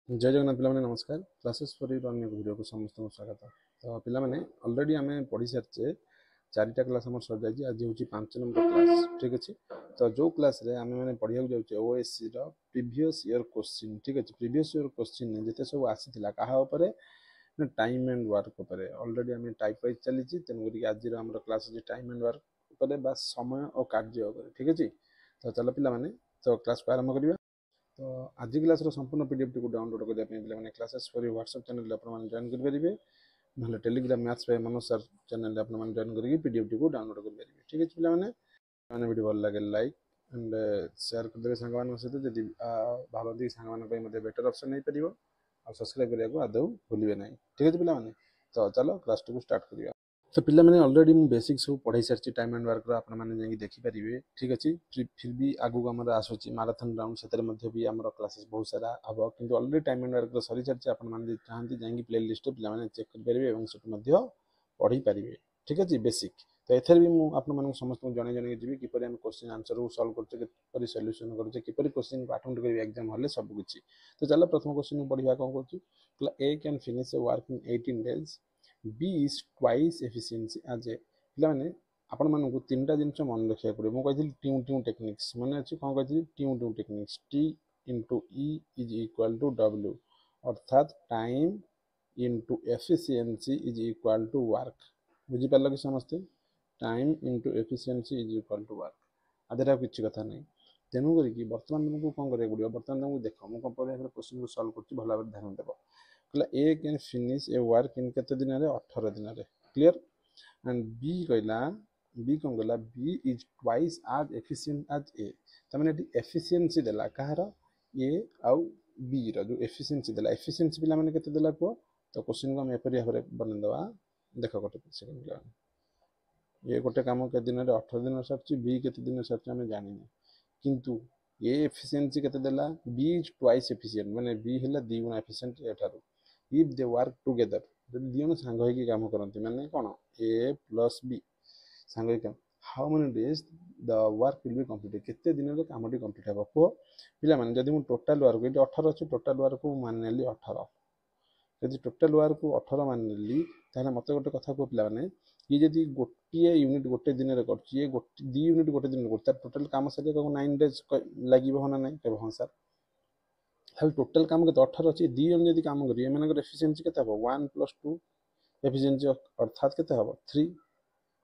जय जगन्नाथ पिलाने नमस्कार क्लासेस फॉर यू अन्य वीडियो को समस्त स्वागत। तो पिलाने ऑलरेडी आम पढ़ी सारी चारिटा क्लास आम सर जाए आज हूँ 5 नंबर क्लास ठीक अच्छे। तो जो क्लास रे आम मैंने पढ़ा जाऊे ओएससी प्रीवियस ईयर क्वेश्चन ठीक अच्छे। प्रीवियस ईयर क्वेश्चन जिते सब आसी क्या टाइम एंड वर्क ऑलरेडी आम टाइप वाइज चली तेणुक आज क्लास अच्छे टाइम एंड वर्क बा समय और कार्य ठीक अच्छे। तो चलो पिला तो क्लास को आरंभ करवा। तो आज क्लास संपूर्ण पीडीएफ टी डाउनलोड करने क्लासेस फॉर व्हाट्सएप चैनल आप जॉइन करेंगे ना टेलीग्राम मैथ्स पे मनोज सर चैनल आप जॉइन करके पीडीएफ टी डाउनलोड करेंगे ठीक है। पे वीडियो भल लगे लाइक एंड शेयर करदे सांग सहित जी भावती सांग बेटर ऑप्शन नहीं पार और सब्सक्राइब करने को आदौ भूलिए ना ठीक है पे। तो चलो क्लास टी स्टार्ट करिया। तो पिला मैंने ऑलरेडी मु बेसिक सब पढ़ाई सारी टाइम एंड वर्क आपने देखिपारे ठीक अच्छे। फिर भी आगू आम आसूँ माराथन राउंड से भी आम क्लासेस बहुत सारा हम कि ऑलरेडी टाइम एंड वर्क सरी सारी आपने चाहती जाकि प्ले लिस्ट पे चेक करेंगे पढ़ी पारे ठीक अच्छे बेसिक। तो एथर भी मुझे समस्त जन जन जी किपर आम क्वेश्चन आंसर को सल्व कर सल्यूशन करें किपर क्वेश्चन को अटेम्प्ट कर एग्जाम हल्ले सबकि। तो चलो प्रथम क्वेश्चन को पढ़ा कौन कर A can finish a work in 18 days B is twice efficiency आज ए पे आपण मानक तीन टा जिन मन रखा पड़े मुझे ट्यू ट्यू टेक्निक्स मन अच्छे कौन कही ट्यू ट्यू techniques T into E is equal to W अर्थात time into efficiency is equal to work बुझीपार कि समस्ते time into efficiency is equal to work आधे किसी कथा नहीं। तेणुक बर्तमान तुमको कौन करा पड़ो बर्तमान तुमको देख मुझे कौन पढ़ा क्वेश्चन को सल्व कर भल भाव ध्यान देव कहला A can finish a work in केते दिन रे 18 दिन रे क्लियर एंड बी कहला बी कौन कहला बी इज ट्वाइस आज एफिशिएंट आज ए तमाने एफिशिएंसी देला कहार ए आउ बी रो जो एफिशिएंसी देला एफिशिएंसी पिला माने केते देला को। तो क्वेश्चन को हम एपरी भाव बना देवा देख गोटे सेकंड ये गोटे कम के दिन 18 दिन सारी बी के दिन सारी आम जानी किंतु ए एफिशिएंसी केते देला बी इज ट्वाइस एफिशिएंट माने बी है दी गुणा एफिशिएंट एठारू इफ दे वर्क टुगेदर जब दी जन सांग होगी काम करती माने कौन ए प्लस बी सांग काम how many days the work will be completed केते दिन रे कामटी कंप्लीट हेबो को पिला माने जदी मु टोटल वर्क ये 18 अछि टोटल वर्क को मान नेली 18 जदि टोटल वर्क को 18 मान नेली ताने मते गोटे कथा को पिला माने ये जदि गोटे यूनिट गोटे दिन रे करछि ये गोटे दी यूनिट गोटे दिन करछि टोटल काम सके को 9 डेज लागिबो ना नहीं कहबो हां सर खाली टोटल काम के 18 अच्छी दी जन जब कम करेंगे एम एफिशिएंसी के 1 + 2 एफिशिएंसी अर्थात के 3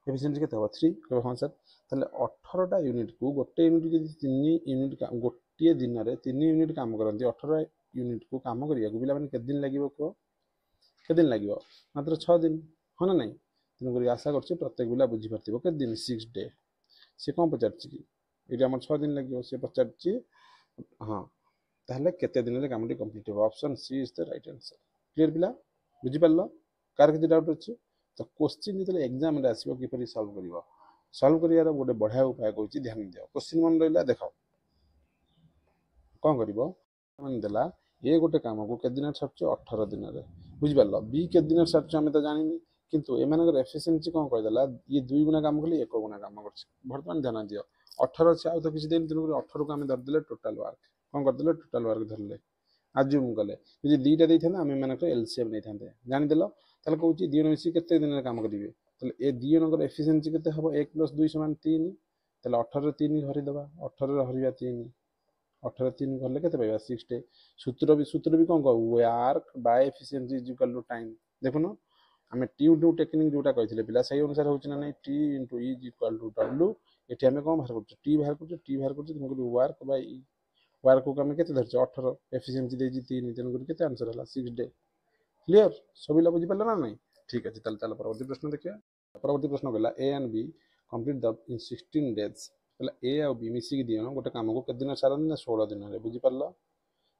एफिशिएंसी के 3 कह हाँ सर ताले 18टा यूनिट को गोटे यूनिट जब 3 यूनिट गोटे दिन में 3 यूनिट काम करती 18 यूनिट को काम करा पे के दिन लगे कह के दिन लगे मात्र 6 दिन हाँ ना नहीं तेणुक आशा कर प्रत्येक पिला बुझीपार के दिन 6 डे सी कौन पचार कि ये आम 6 दिन लगे सी पचार हाँ ताहले केते दिन रे कामटी कंप्लीट हो option C is the right answer clear पिला बुझी पारलो कार के डाउट अछि। तो क्वेश्चन जतले एग्जाम रे आसीबो किपरि सॉल्व करियार गोटे बढ़िया उपाय कहूँ ध्यान दियो क्वेश्चन मन रहिला देखो कौन करिवो मन देला ए गोटे काम को के दिन सरछ 18 दिन रे बुझी पारलो बी के दिन सरछ हम तो जानिनी किंतु एमानकर एफिशिएंसी कौन कह देला ये 2 गुना काम कले 1 गुना काम करछ वर्तमान ध्यान दियो 18 से आउ तो किछि दिन तेनु 18 को हम धर देले टोटल वर्क कौन करदे टोटल वर्क धरले आज्यूम कले यदि दीटा देते आम मानक एलसीएम नहीं था जानीदेल ताल कौन दी मिसी के दिन काम करेंगे ए दी जन एफिशिएंसी के 1 + 2 = 3 ताल 18 3 हरिदेवा 18 हरिया 3 18 3 घरले के 6 डे सूत्र भी कौन कह work by efficiency is equal to time देखुन आम ट्यू ट्यू टेक्निक जोटा कही पिला से अनुसार होना नहीं T into E is equal to W ये आम कौन बाहर कर टी बाहर कर वर्क बाय वर्क को आम के 18 एफिशिएंसी देजी 3 तेणुक के आंसर है 6 डे क्लियर सब बुझीपार ना नहीं ठीक अच्छे चल परवर्ती प्रश्न देखिए। परवर्ती प्रश्न कहला A and B complete the in 16 days कहला ए और बी मिसिक दी जन गोटे काम को के दिन सारन ना 16 दिन रे बुझीपार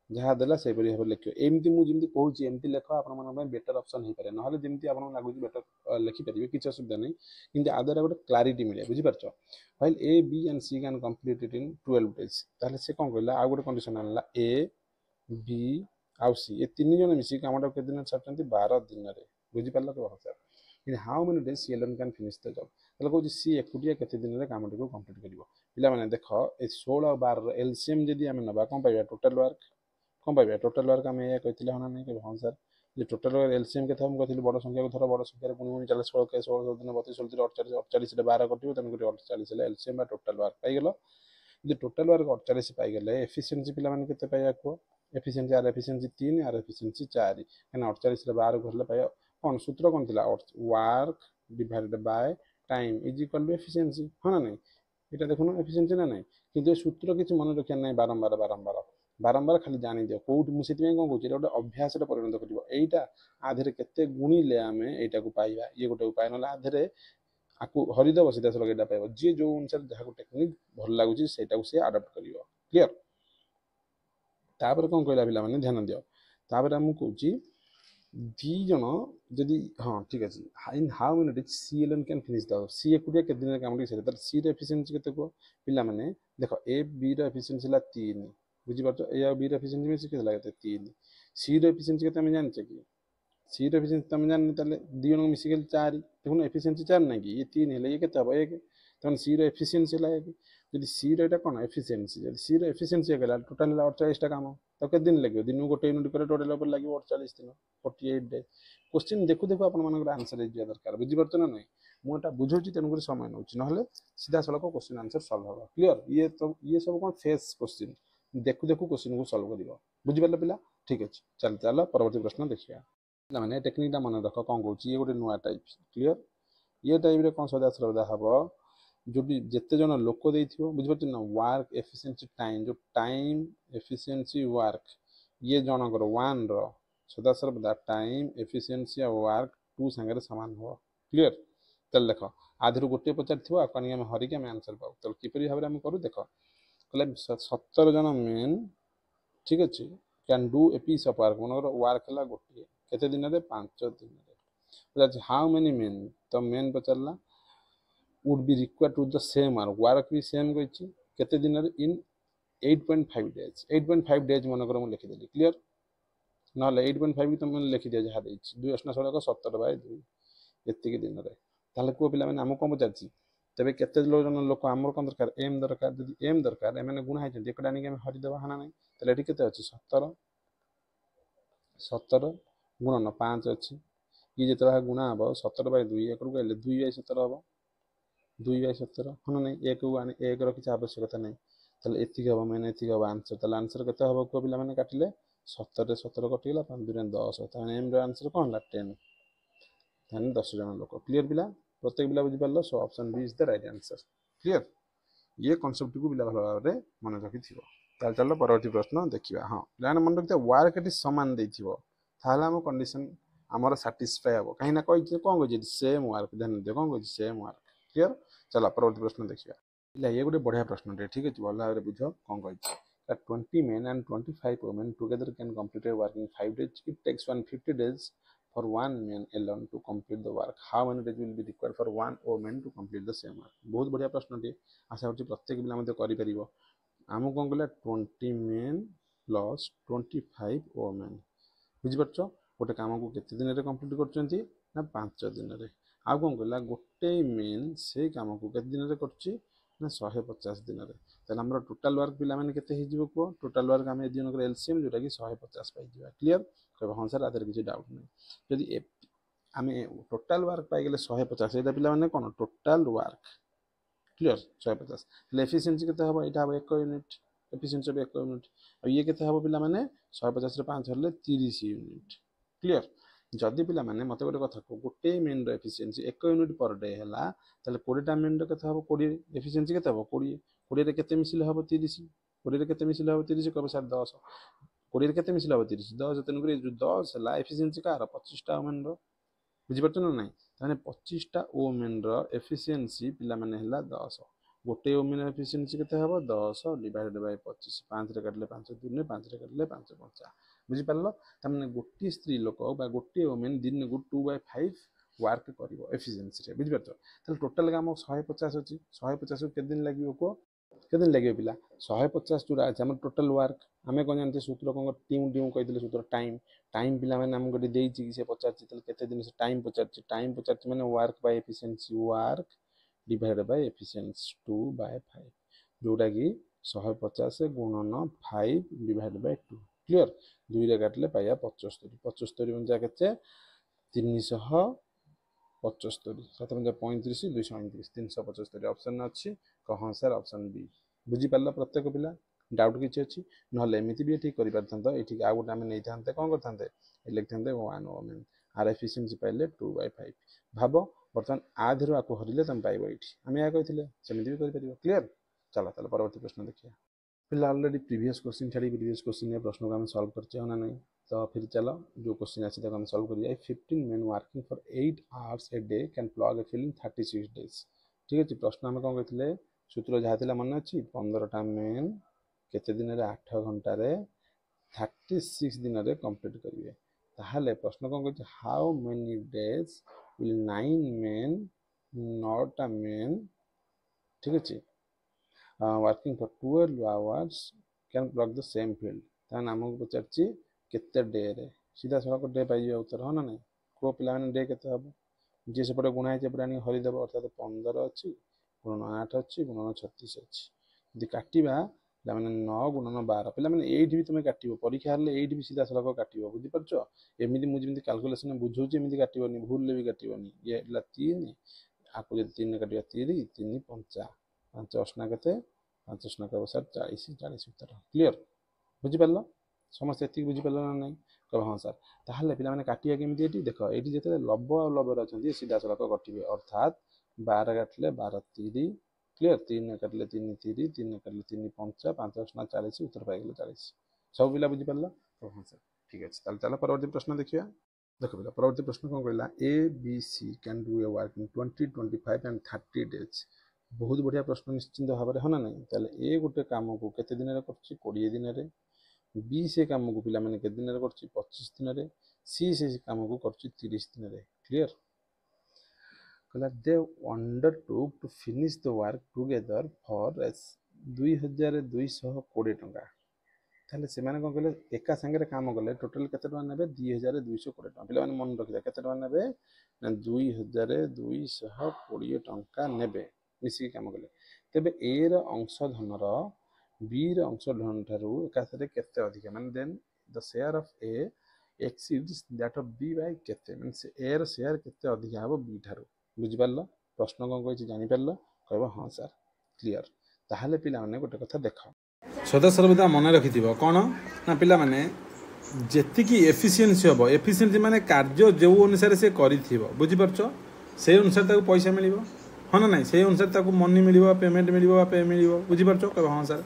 जहाँ देला से भाव लिख एमती मुझे कहूँ एमती लेख आप बेटर ऑप्शन हो पाए ना जमी आप लगुच बेटर लिखिपारे किसी असुविधा नहीं कि आदर गोटे क्लारिटी मिले बुझीपार while A B and C can complete it in 12 days ताहले से कौन कहला आ गोटे कंडीशन आनला ए बी आउ सी ये 3 जन मिसिक कमटा के दिन छाड़ती 12 दिन में बुझीपार कह sir in how many days C alone can finish the job ताहले कहूँ सी एकुटिया केते दिन में कामटी को कंप्लीट कर पे देख 16 और 12 एलसीएम जदि आम ना कौन पाइबा टोटल वर्क कौन पाइबा टोटल वर्क आम या कहते हाँ ना नहीं हाँ सर जो टोटल वर्क एलसीएम के हम कहते बड़ संख्या को थोड़ा बड़ संख्यार गुणी गुणी 40 16 16 दिन 32 16 48 48 12 कटो तेणुक 48 एलसीएम टोटल वर्क पाइगल जो टोटल वर्क 48 पाइगले एफिशिएंसी पिलाने केते पाइबा को एफिशिएंसी आर एफिशिएंसी 3 आर एफिशिएंसी 4 कहना 48 12 घरले पाइबा कौन सूत्र कौन थिला work divided by time is equal to efficiency हाँ ना नहीं এটা দেখুন এফিসিয়েন্সি না নাই কিন্তু এই সূত্র কিছু মনে রখিয়া নাই বারম্বার বারম্বার বারম্বার খালি জানি দিও কোউটি মু সেতিପାଇଁ কোন কହୁଛି এটা ଗୋଟେ ଅଭ୍ୟାସରେ ପରିଣତ କରିବ ଏଇଟା ଆଧରେ କେତେ ଗୁଣିଲେ ଆମେ ଏଇଟାକୁ ପାଇବା ଇଏ ଗୋଟେ ଉପାୟ ନହେଲେ ଆଧରେ ଆକୁ ହରିଦବ ସିଧାସଳଖ ଏଇଟା ପାଇବ ଯିଏ ଯୋଉ ଅନୁସାରେ ଯାହାକୁ ଟେକ୍ନିକ ଭଲ ଲାଗୁଛି ସେଇଟାକୁ ସେ ଆଡପ୍ଟ କରିବ କ୍ଲିୟର ତାପରେ କଣ କହିଲା ପିଲାମାନେ ଧ୍ୟାନ ଦିଅ ତାପରେ ମୁଁ କହୁଛି दी जन जदि हाँ ठीक अच्छे in how many days C alone can finish the C एकुटिया के दिन काम कर सी एफिशिएंसी केते को पिला माने देखो ए बी रो एफिशिएंसी ला 3 बुझी पारछो ए और बी रो एफिशिएंसी में केते लागे 3 सी रो एफिशिएंसी केते हम जानछे कि सी रो एफिशिएंसी तुम जानने ताले दी जन मिसी गेल 4 देखुन एफिशिएंसी 4 नै कि ये 3 हेले ये केते हबो 1 तन सी रो एफिशिएंसी लागे जदि सी रो एटा कोन एफिशिएंसी जदि सी रो एफिशिएंसी गेला टोटल 48 टा काम तो के दिन लगे दिन गोटे यूनिट पर टोटल ऊपर लगे 48 दिन 48 डेज क्वेश्चन देखु देखु आपण मानकर आंसर दिया दरकार बुझी परतो ना नहीं मु एटा बुझौची तेनु समय नउची नहले सीधा सलक क्वेश्चन आंसर सॉल्व होगा क्लियर ये सब कोन फेस क्वेश्चन देखु देखु क्वेश्चन को सॉल्व करिवो बुझी परले पिला ठीक अछि चल चल परवर्ती प्रश्न देखिया पिला माने टेक्निक दा मन रख कोन कहूची ये गोटे नुआ टाइप क्लियर ये टाइप रे कोन सदा सरदा हबो जो भी जिते जन लोक देथिबो बुझी परतो ना वर्क एफिशिएंसी टाइम जो टाइम एफिशिएंसी वर्क ये जनकर 1 रो सदा सर्वदा टाइम एफिशिएंसी और वर्क 2 संगे समान हो क्लियर चल देख आधर गोटे पचार आकानी आम हरिकी आम आंसर पाऊ तो किपरि भाव में करूँ देख कहले 17 जन मेन ठीक अच्छे can do a piece of work मनकर वर्क है गोटे केते दिन रे 5 दिन रे हाउ मेनी मेन तो मेन पचारला would be required to the same work भी सेम कही केते दिन रे इन 8.5 डेज 8.5 डेज मनकर मु लिखिदेली क्लियर ना 8.5 भी तुम लिखि दिया जहाँ देछि 2 8 16 17 बाय 2 एतिक दिन रे ताले को पिला माने हमको कम पचारछि तबे केते जन लोक हमर कोन दरकार एम दरकार जदि एम दरकार एमने गुणा है जदि एकटा नहीं हरि देबा हाना नहीं ताले एठी केते अछि 17 17 गुणन 5 अछि ये जेतरा गुणा हबो 17 बाय 2 एकरु गले 2 बाय 17 हबो 2 बाय 17 हाना नहीं एक आने एक रो किछ आवश्यकता नहीं ताले एतिक हबो मैंने एतिक हबो आंसर ताले आंसर केते हबो को पिला माने काटिले 17 17 कटिगला 5 2 10 ताने एम रो आंसर कोन ला 10 ताने 10 जन लोक क्लियर पिला प्रत्येक पिला बुझी पारलो so option B is the right answer clear ये कांसेप्ट को पिला भलो भाबरे मन रखि थिबो ताल चलो परवर्ती प्रश्न देखिबा हां प्लान मन रखते वर्क एटी समान देथिबो ताला हम कंडीशन हमर सैटिस्फाई हबो कहीं ना कोई कोन गजे सेम वर्क ध्यान दे कोन गजे सेम वर्क क्लियर चला परवर्ती प्रश्न देखिबा इला ये गोटे बढ़िया प्रश्न रे ठीक अछि भलो भाबरे बुझो कोन गजे that 20 men and 25 women together can complete a work in 5 days. It takes 150 days for one man alone to complete the work. How many days will be required for one woman to complete the same work? बहुत बढ़िया प्रश्न टे आशा होची प्रत्येक पिला मध्ये करि परिबो आमु कोन कहले 20 men plus 25 women बुझि परछो गोटे काम को केते दिन रे कंप्लीट करचंती ना 5 दिन रे आ कोन कहला गोटे मेन से काम को केते दिन रे करची ना 150 दिन रे ताले हमर टोटल वर्क पिला माने केते हि जिवो को टोटल वर्क हम एदिन कर एलसीएम जोटा कि 150 पाई जिवा क्लियर कहबो हां सर आदर किछि डाउट नै यदि आमे टोटल वर्क पाई गेले 150 एटा पिला माने कोन टोटल वर्क क्लियर 150 ले एफिशिएंसी केते हबो एटा हबो 1 यूनिट एफिशिएंसी हबो 1 यूनिट आ ये केते हबो पिला माने 150 रे 5 हरले 30 यूनिट क्लियर जदि पिला माने मते गोटे कथा को गोटे मेन रो एफिशिएंसी 1 यूनिट पर डे हला ताले 20 टा मेन रो केते हबो 20 एफिशिएंसी केते हबो 20 20 रे केते मिसिले हबो 30 20 रे केते मिसिले हबो 30 कहबो सर 10 20 रे केते मिसिले हबो 30 10 तेन करे जो 10 हला एफिशिएंसी का 25 टा मेन रो बुझि परछ ना नहीं ताने 25 टा ओमेन रो एफिशिएंसी पिला माने हला 10 गोटे ओमेन एफिशिएंसी केते हबो 10 डिवाइडेड बाय 25 5 रे काटले 5 दिन ने 5 रे काटले 5 5 बुझि पारलो तमने गोटे स्त्री लोक बा गोटे ओमेन दिन को 2/5 वर्क करिवो एफिशिएंसी रे बुझि परछ ताले टोटल काम 150 अछि 150 के दिन लागिवो को के दिन लागिवो पिला 150 जोरा अछि हमर टोटल वर्क हमें कोन जानते सूत्र कोन टीम टीम कहि दिले सूत्र टाइम टाइम पिला माने हम गडी देछि कि से 50 ताले केते दिन से टाइम 50 माने work by efficiency work divided bye efficiency 2/5 जोटा कि 150 गुणन 5 डिवाइडेड बाय 2 क्लियर 2 रे काटले पाइया 75 75 पंजा केते 375 7 पंजा 35 229 375 ऑप्शन अछि कहां सर ऑप्शन बी बुझी पारला प्रत्येक पिला डाउट किछि अछि नहले एमिति भी ठीक करि परथांत एठी आ गोटे हम नै थांते कोन करथांते लिखथांते 1 ओमेन आर एफिशिएंसी पाइले 2/5 भाबो बर्तमान आधेरु आको हरिले तम पाइबो एठी हम या कहिथिले सेमिति भी करि परिबो क्लियर चलो चलो परवर्ती प्रश्न देखिया पिला ऑलरेडी प्रीवियस क्वेश्चन छाड़ी प्रीवियस क्वेश्चन ने प्रश्न को हम सॉल्व करछे ना नहीं तो फिर चलो जो क्वेश्चन अछि तक हम सॉल्व करिया 15 men working for 8 hours a day can plug a field in 36 days ठीक अछि प्रश्न हम कोन कहिथिले सूत्र जहा थिला मन अछि 15 टा मेन केते दिन रे 8 घंटा रे 36 दिन रे कंप्लीट करिवे ताहाले प्रश्न कोन कहै how many days will 9 men 9 टा मेन ठीक अछि working for 12 hours can plug the same field तान हमको पचारछि केते डे रे सीधा सड़क डे पाइ उत्तर हो ना नहीं को पिला माने डे केते हबो जे सेपटे गुणा है पुरानी हरि देबो अर्थात 15 अछि गुणन 8 अछि गुणन 36 अछि यदि काटिबा पिला माने 9 गुणन 12 पिला माने एठी भी तुमे काटिबो परीक्षा हरले एठी भी सीधा सड़क काटिबो बुझि परछो एमिति मु जेमिति कैलकुलेशन बुझौछि एमिति काटिबोनी भूल ले भी काटिबोनी ये ला 3 आको जे 3 ने काटिबा 3 3 5 5 असना केते 5 असना का 40 40 उत्तर क्लियर बुझि परलो समस्त एति बुझि परलो ना नहीं कह हां सर ताहले पिला माने काटिया केमिति एठी देखो एठी जेते लब आ लब रछंती सीधा सड़क कटिबे अर्थात 12 काटले 12 3 क्लियर 3 ने काटले 3 3 3 ने काटले 3 5 5 असना 40 उत्तर पाइ गेले 40 सब पिला बुझि परलो कह हां सर ठीक अछि ताल चलो परवर्ती प्रश्न देखिया देखो पिला परवर्ती प्रश्न कोन कहला A B C can do a work in 20 25 and 30 days बहुत बढ़िया प्रश्न निश्चिंत भाव में होना नहीं ताले ए गोटे काम को केते दिन रे करछि 20 दिन रे बी से काम को पिला माने केते दिन रे करछि 25 दिन रे सी से काम को करछि 30 दिन रे क्लियर कहला they undertook to finish the work together for 2220 टका ताले से माने कोन कहले एका संगे रे काम करले टोटल केते टका नेबे 2220 टका पिला माने मन रखिदा केते टका नेबे 2220 टका नेबे मिसी काम कले तेबे ए र अंश धनर बी र अंश धन थारु एकासरे केते अधिक माने then the share of A exceeds that of B by केते माने से ए र शेयर केते अधिक हबो बी थारु बुझि परलो प्रश्न कोन कहै छी जानि परलो कहबो हां सर क्लियर ताहाले पिला माने गोटे कथा देखो सदा सर्वदा मन रखिथिबो कोन ना पिला माने जेति की एफिशिएंसी हबो एफिशिएंसी माने कार्य जे अनुसार से करिथिबो बुझि परछो से अनुसार ताको पैसा मिलिबो हाँ ना नहीं से अनुसार ताको मनी मिलिबो पेमेंट मिलिबो पे मिलिबो बुझि परछो कहबो हां सर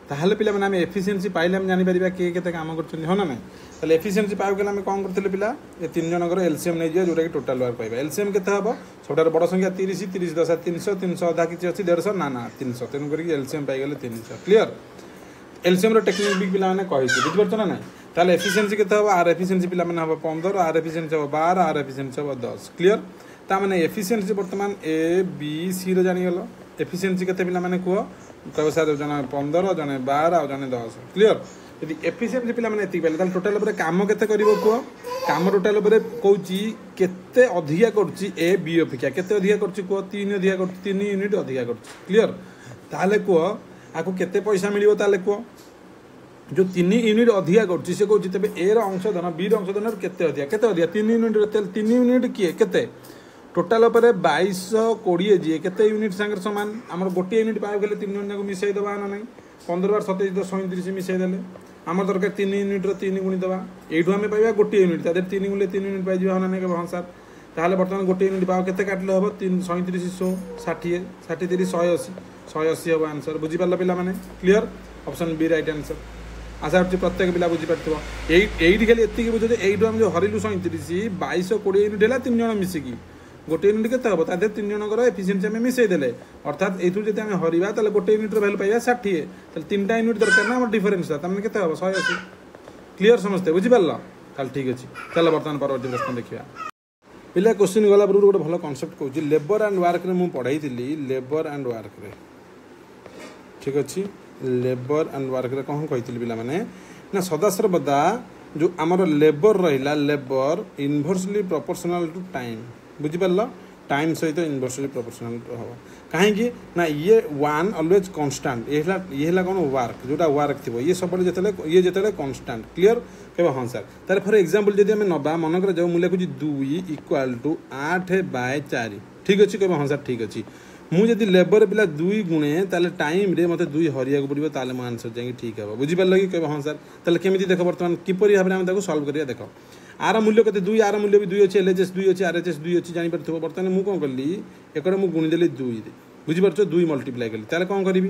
ताहाले पिला माने हम एफिशिएंसी पाइले हम जानि परिबा के केते काम करछन हाँ ना नहीं ताले एफिशिएंसी पाउ गेला हम कोन करथिले पिला ए तीन जनकर एलसीएम नै जिया जोटा कि टोटल वर्क पाइबा एलसीएम केते हबो सबटार बड़ संख्या 30 30 10 300 300 आधा किछि अछि 150 ना ना 300 तेन करी एलसीएम पाइ गेले 300 क्लियर एलसीएम रो टेक्निक भी पिला माने कहि छी बुझि परछो ना नहीं ताले एफिशिएंसी केते हबो आर एफिशिएंसी पिला माने हबो 15 आर एफिशिएंसी हबो 12 आर एफिशिएंसी हबो 10 क्लियर ता माने एफिशिएंसी वर्तमान ए बी सी रो जानि गेलो एफिशिएंसी केते पिला माने को कहबो सर जने 15 जने 12 और जने 10 क्लियर यदि एफिशिएंसी पिला माने एति पहिले ताल टोटल ऊपर काम केते करिवो को काम टोटल ऊपर कहूची केते अधिका करची ए बी अपेक्षा केते अधिका करची को 3 अधिका करची 3 यूनिट अधिका करची क्लियर ताले को आको केते पैसा मिलिवो ताले को जो 3 यूनिट अधिका करची से कहूची तबे ए रो अंश धन बी रो अंश धन केते अधिका 3 यूनिट 3 यूनिट किए केते टोटल ऊपर 2220 जी केते यूनिट संगे समान हमर गोटे यूनिट पाए गेले 3 जन को मिसै दबा ना नहीं 15 बार 27 10 37 मिसै देले हमर दरकार 3 यूनिट रो 3 गुणी दबा एठो हमें पाइबा गोटे यूनिट तादे 3 गुणे 3 यूनिट पाइ जिवा ना नहीं के हां सर ताले वर्तमान गोटे यूनिट पाओ केते काटले हबो 3 37 60 60 30 180 180 हबो आंसर बुझि परला पिला माने clear option B right answer आशा करछि प्रत्येक पिला बुझि परथिबो एठी खाली एति बुझो जे एठो हम जो हरिलु 37 2220 यूनिट हैला 3 जण मिसिकी गोटे यूनिट केते हबो तादे 3 जनकर एफिशिएंसी में मिसै देले अर्थात एथु जते हम हरिबा ताले गोटे यूनिट रो वैल्यू पाइबा 60 ताले 3टा यूनिट दरकार ना हमर डिफरेंस तामे केते हबो 180 क्लियर समझते बुझि परला ताल ठीक अछि चलो वर्तमान परवर्ती प्रश्न देखिया पिला क्वेश्चन गला पर गोटे भलो कांसेप्ट कहू जे लेबर एंड वर्क रे मु पढाई थिली लेबर एंड वर्क रे ठीक अछि लेबर एंड वर्क रे कहूं कहिथिली पिला माने ना सदा सर्वदा जो हमर लेबर रहिला labour inversely proportional to time बुझि परला टाइम सहित इनवर्सली प्रोपोर्शनल हम कहीं ना ये वन ऑलवेज कांस्टेंट ये कौन वर्क जोटा वर्क थी ये सब ये जो कांस्टेंट क्लियर कह हाँ सर तार फॉर एग्जांपल जब आम नवा मन कर जो मुझे लिखुची 2 = 8/4 ठीक अच्छे कह हाँ सर ठीक अच्छे मुझे लेबर पिला 2 गुणे ताले टाइम रे मते 2 हरिया पड़ो ताले मो आंसर जाए ठीक है बुझीपार कि कह हाँ सर ताले केमी देख बर्तमान किपरि भाव में सल्व करिया देख आर मूल्य के 2 आर मूल्य भी 2 अच्छे LHS 2 अच्छे RHS 2 अच्छे जापर बर्तमान मुझे कौन कली एक गुणीदेली 2 बुझीपार 2 मल्टीप्लाई कली ताले कौन करी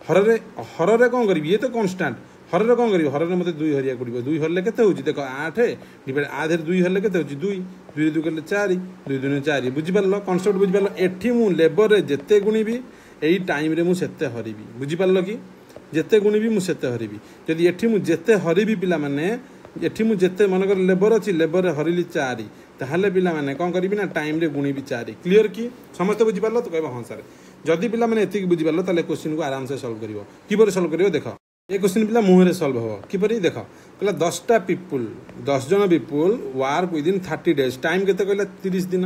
हर कौन करी ये तो कांस्टेंट हर कौन करी हर मत 2 हरिया पड़ो 2 हरले के देख 8 डिवाइड आधे 2 हरले के 2 2 2 कले 4 2 2 4 बुझीपार कनसेप्ट बुझीपार एठी मु लेबर रे जेते गुणीबी एई टाइम रे मु सेते हरिबी बुझीपार कि जेते गुणीबी मु सेते हरिबी जदि एठी मु जेते हरिबी पिला माने एठी मु जेते मनकर लेबर अच्छी लेबर रे हरिली 4 ताहले पिला माने कौन करी ना टाइम रे गुणीबी 4 क्लियर कि समस्त बुझीपार तो कहबा हाँ सर जदि पिला माने एतिक बुझीपार ताले क्वेश्चन को आराम से सॉल्व करिवो किपर सॉल्व करिवो देखो ये क्वेश्चन पिला मुहरे सॉल्व हो किपरि देख कहला 10टा पीपुल 10 जन people work within 30 days time केते कहला 30 दिन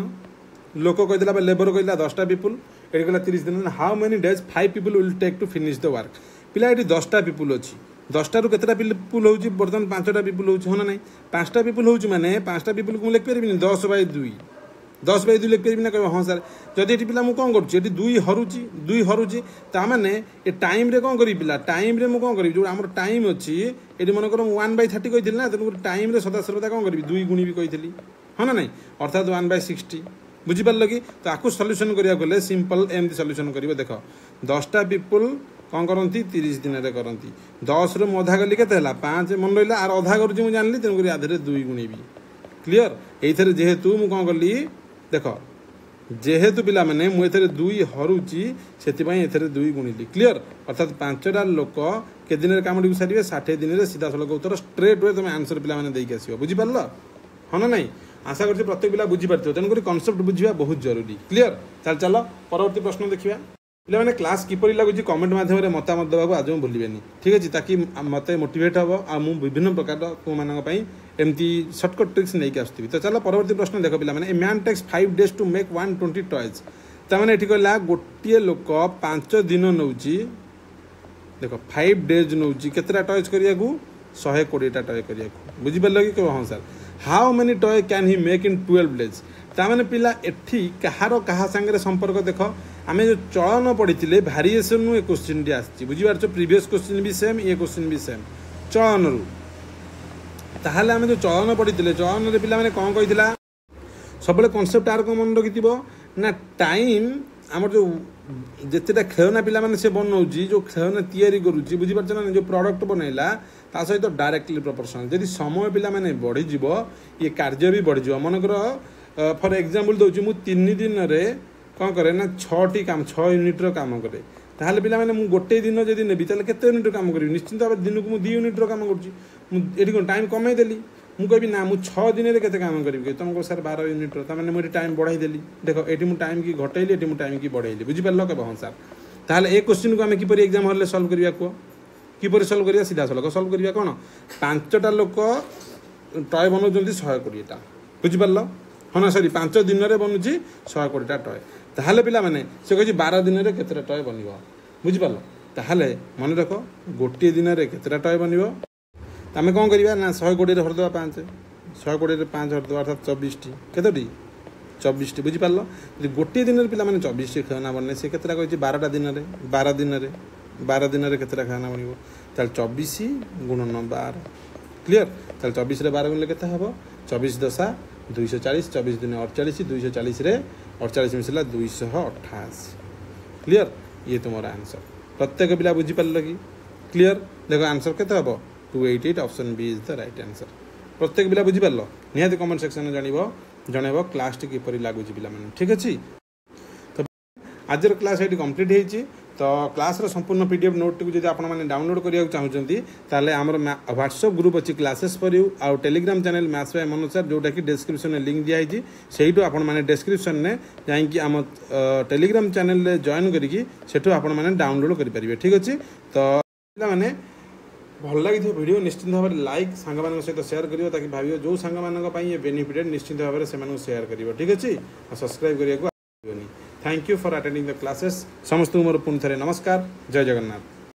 लोक कहला लेबर कहला 10टा पीपुल एटी कहला 30 दिन how many days 5 people will take to finish the work पिला एटी 10टा पीपुल अछि 10टा रु केतेटा पीपुल होउची बर्तमान 5टा पीपुल होउची हो ना नहीं 5टा पीपुल होउची माने 5टा पीपुल को लिख परबिनी 10/2 10/2 लिख पारि ना कह हाँ सर जदि ये पिला कौन करुँच 2 हरूची ताने ये टाइम रे कौन करी पिला टाइम रे कौन करी जो आम टाइम अच्छी ये मनकर 1/30 कही ना तेणुक टाइम रे सदा सर्वदा कौन करी 2 गुणी भी कही हाँ ना नहीं अर्थात 1/60 बुझीपार कि तो आपको सल्यूशन करा गले सिंपल एमती सल्यूशन कर देख 10टा पीपुल कौन करती 30 दिन में करती 10 रे अधा गली के 5 मन रहा आर अधा करुँच मुझे जानी तेणुक आधे 2 गुणी भी क्लीयर ये जेहेतु मुझे कौन कली देख जेहेतु पिला माने मुझे 2 हरूची से 2 गुणिली क्लीयर अर्थात 5टा लोक के दिन कम सारे 60 दिन में सीधा सड़क उत्तर स्ट्रेट वे तुम आंसर पिला देकी आस बुझीपार हाँ ना नहीं आशा करते प्रत्येक पिला बुझीपार तेणुक कनसेप्ट बुझा बहुत जरूरी क्लीयर चल परवर्ती प्रश्न देखा पे क्लास किपरि लगुच कमेंट माध्यम मतामत देवा आज भूलें ठीक अच्छे ताकि मत मोटिवेट हम आ विभिन्न प्रकार तुम एमती सर्टकट ट्रिक्स नहीं आसुवी तो चलो परवर्ती प्रश्न देख पे a man takes 5 days to make 120 toys तमें ये कहला गोटे लोक 5 दिन नौ देख 5 days नौ केतटा टॉयज करिया 120टा टॉय करिया बुझीपार कि कह हाँ sir how many toy can he make in 12 days ताने पिला एठी कहार कहा संगे संपर्क देख आम जो चलन पढ़ी भारिएसन ए क्वेश्चन टी आसी बुझीपार प्रीवियस क्वेश्चन भी सेम ये क्वेश्चन भी सेम चलन रू ताहले आम जो चलन पढ़ी चलन रे पिला माने कौन कही सब कनसेप्ट आर कौन मन रखि ना टाइम आम जो जितेटा खेलना पिला माने से बनाऊँगी जो खेलना तैयारी करुच्ची बुझीपार ना जो प्रोडक्ट बनैला ता सहित डायरेक्टली प्रोपोर्शनल जदि समय पिला माने बढ़ीज ये कार्य भी बढ़ीज मनकर फॉर एग्जांपल दूसरी मुझे 3 दिन में कौन करे ना 6टी काम 6 यूनिट्र काम करे ताहले पिला माने मु गोटे दिन जदि नेबी ताहले केते यूनिट काम करी निश्चित भाव दिन को 2 यूनिट्र काम करुँची कौन टाइम कमे देली मु कहि ना मु 6 दिन में केते काम करी तुमको सर 12 यूनिट्र ताने मुझे टाइम बढ़ाई देली देख ये मुझे टाइम की घटेली ये टाइम की बढ़ेली बुझीपार के हाँ सर ताहले ए क्वेश्चन को आम किपरि एग्जाम हॉल सॉल्व करिया को किपरि सॉल्व करिया सीधा सलक सॉल्व करिया कौन 5टा लोक टॉय बनाउछन्ती 120टा बुझीपार हाँ ना सॉरी 5 दिन में बनूची 120टा टॉय ताहले पिला माने से कहि 12 दिन में केतटा टॉय बनिबो बुझीपार ताहले मन रख गोटे दिन में केतटा टॉय बनिबो आम कौन करवा ना 120 रे हरदवा 5 120 रे 5 हरदवा अर्थात 24टी केतोटी 24टी बुझीपार यदि गोटे दिन में पिला माने 24टी खेलना बनने से केतटा कहि 12टा दिन में 12 दिन में केतटा खेलना बनिबो ताल 24 गुणन 12 क्लियर ताल 24 रे 12 गुणले केते हबो 24 दशा 240 24 दिन 48 240 रे 48 मिसला 228 क्लियर ये तुम्हारा आंसर प्रत्येक पिला बुझीपार कि क्लियर देखो आंसर केते हबो 288 option B is the right answer प्रत्येक पिला बुझीपार निहाती कमेंट सेक्शन में जनइब क्लास टी किपरि लागुची पिला माने ठीक अछि तो आज क्लास ये कंप्लीट होती तो क्लास संपूर्ण पीडीएफ नोट टी जब आपने डाउनलोड करने चाहते ताले आमर व्हाट्सएप ग्रुप अच्छी क्लासेस फॉर यू आउ Telegram channel maths by Manoj sir जोटा कि डिस्क्रिप्शन में लिंक दिखाई से आपने डिस्क्रिप्शन में जाकि आम टेलीग्राम चैनल जॉइन करके आपने डाउनलोड करेंगे ठीक अच्छे तो मैंने भल लगी वीडियो निश्चित भाव में लाइक सांग सहित शेयर करियो ताकि भावियो जो सांग ये बेनिफिटेड निश्चित भाव में से शेयर करियो ठीक अच्छे सब्सक्राइब करिया thank you for attending the classes समस्त मोर पुणी थे नमस्कार जय जगन्नाथ।